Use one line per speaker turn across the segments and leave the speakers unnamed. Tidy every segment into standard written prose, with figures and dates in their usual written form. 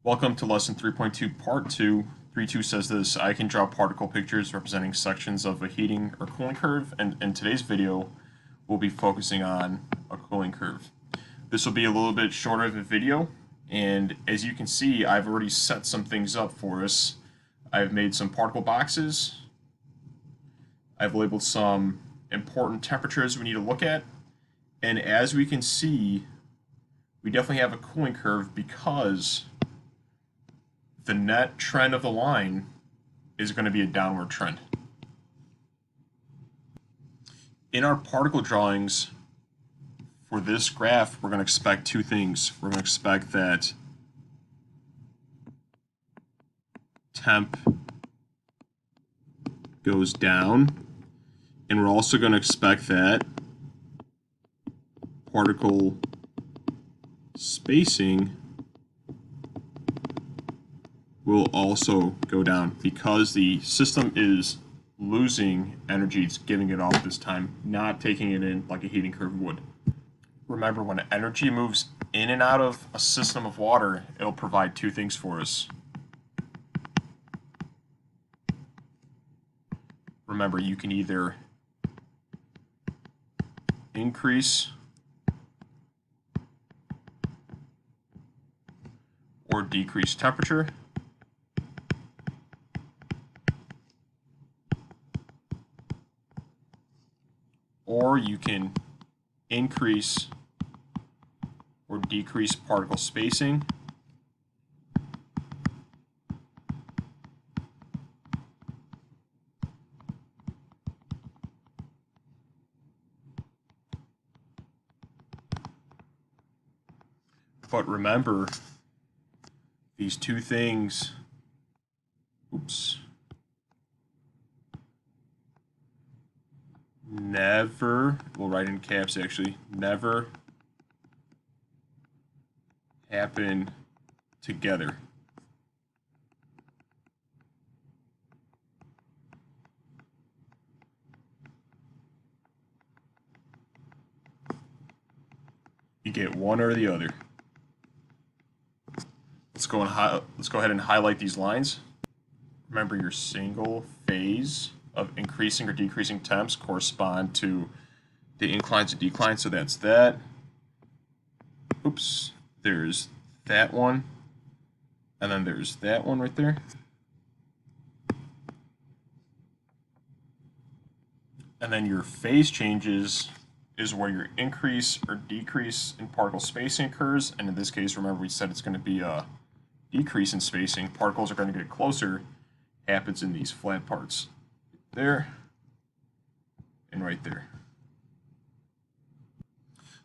Welcome to lesson 3.2, part 2. 3.2 says this: I can draw particle pictures representing sections of a heating or cooling curve, and in today's video, we'll be focusing on a cooling curve. This will be a little bit shorter of a video, and as you can see, I've already set some things up for us. I've made some particle boxes. I've labeled some important temperatures we need to look at, and as we can see, we definitely have a cooling curve because the net trend of the line is going to be a downward trend. In our particle drawings for this graph, we're going to expect two things. We're going to expect that temp goes down, and we're also going to expect that particle spacing will also go down because the system is losing energy. It's giving it off this time, not taking it in like a heating curve would. Remember, when energy moves in and out of a system of water, it'll provide two things for us. Remember, you can either increase or decrease temperature. Or you can increase or decrease particle spacing. But remember, these two things, never, we'll write in caps actually, never happen together. You get one or the other. Let's go ahead and highlight these lines. Remember, your single phase of increasing or decreasing temps correspond to the inclines and declines, so that's that. There's that one, and then there's that one right there. And then your phase changes is where your increase or decrease in particle spacing occurs, and in this case, remember we said it's going to be a decrease in spacing. Particles are going to get closer. Happens in these flat parts. There and right there.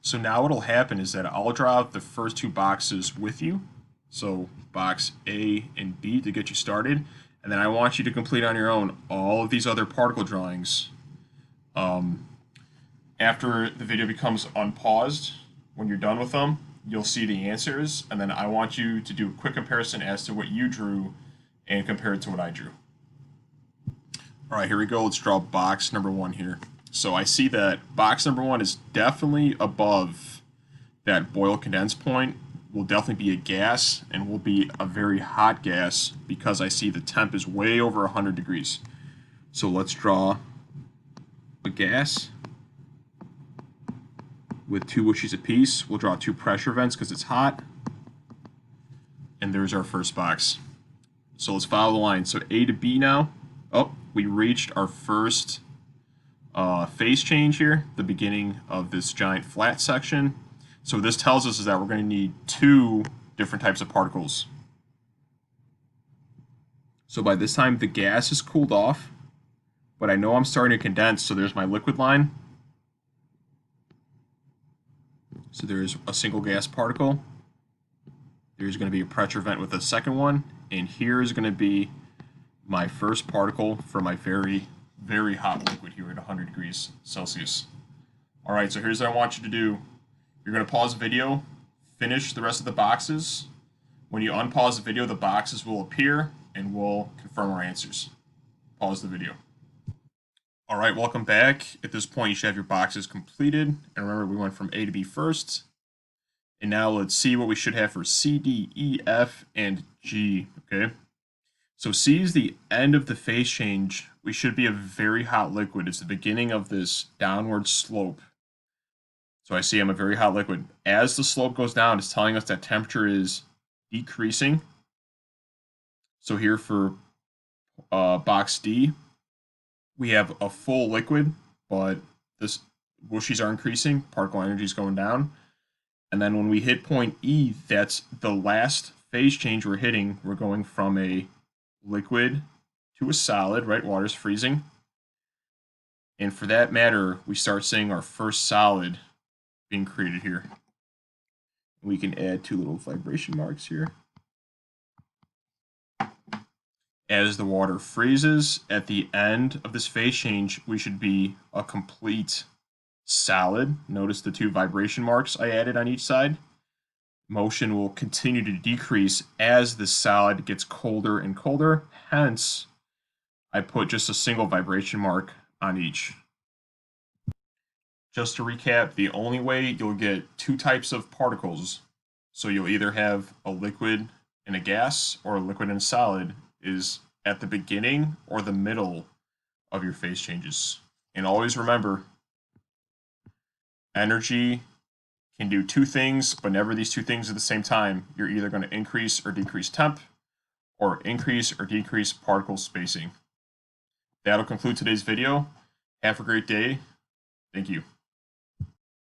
So now what'll happen is that I'll draw out the first two boxes with you. So box A and B to get you started, and then I want you to complete on your own all of these other particle drawings. After the video becomes unpaused, when you're done with them, you'll see the answers, and then I want you to do a quick comparison as to what you drew and compare it to what I drew. All right, here we go. Let's draw box number one here. So I see that box number one is definitely above that boil condense point, will definitely be a gas, and will be a very hot gas because I see the temp is way over 100 degrees. So let's draw a gas with two wishies apiece. We'll draw two pressure vents because it's hot. And there's our first box. So let's follow the line. So A to B now. Oh, we reached our first phase change here, the beginning of this giant flat section. So what this tells us is that we're going to need two different types of particles. So by this time, the gas is cooled off, but I know I'm starting to condense, so there's my liquid line. So there's a single gas particle. There's going to be a pressure vent with a second one, and here is going to be my first particle for my very, very hot liquid here at 100 degrees Celsius. All right, so here's what I want you to do. You're going to pause the video, finish the rest of the boxes. When you unpause the video, the boxes will appear, and we'll confirm our answers. Pause the video. All right, welcome back. At this point, you should have your boxes completed. And remember, we went from A to B first. And now let's see what we should have for C, D, E, F, and G, okay? So C is the end of the phase change. We should be a very hot liquid. It's the beginning of this downward slope. So I see I'm a very hot liquid. As the slope goes down, it's telling us that temperature is decreasing. So here for box D, we have a full liquid, but this whooshies are increasing, particle energy is going down. And then when we hit point E, that's the last phase change we're hitting. We're going from a liquid to a solid, right? Water's freezing. And for that matter, we start seeing our first solid being created here. We can add 2 little vibration marks here. As the water freezes, at the end of this phase change, we should be a complete solid. Notice the 2 vibration marks I added on each side. Motion will continue to decrease as the solid gets colder and colder. Hence, I put just a single vibration mark on each. Just to recap, the only way you'll get 2 types of particles, so you'll either have a liquid and a gas or a liquid and a solid, is at the beginning or the middle of your phase changes. And always remember, energy can do 2 things, but never these 2 things at the same time. You're either going to increase or decrease temp, or increase or decrease particle spacing. That'll conclude today's video. Have a great day. Thank you.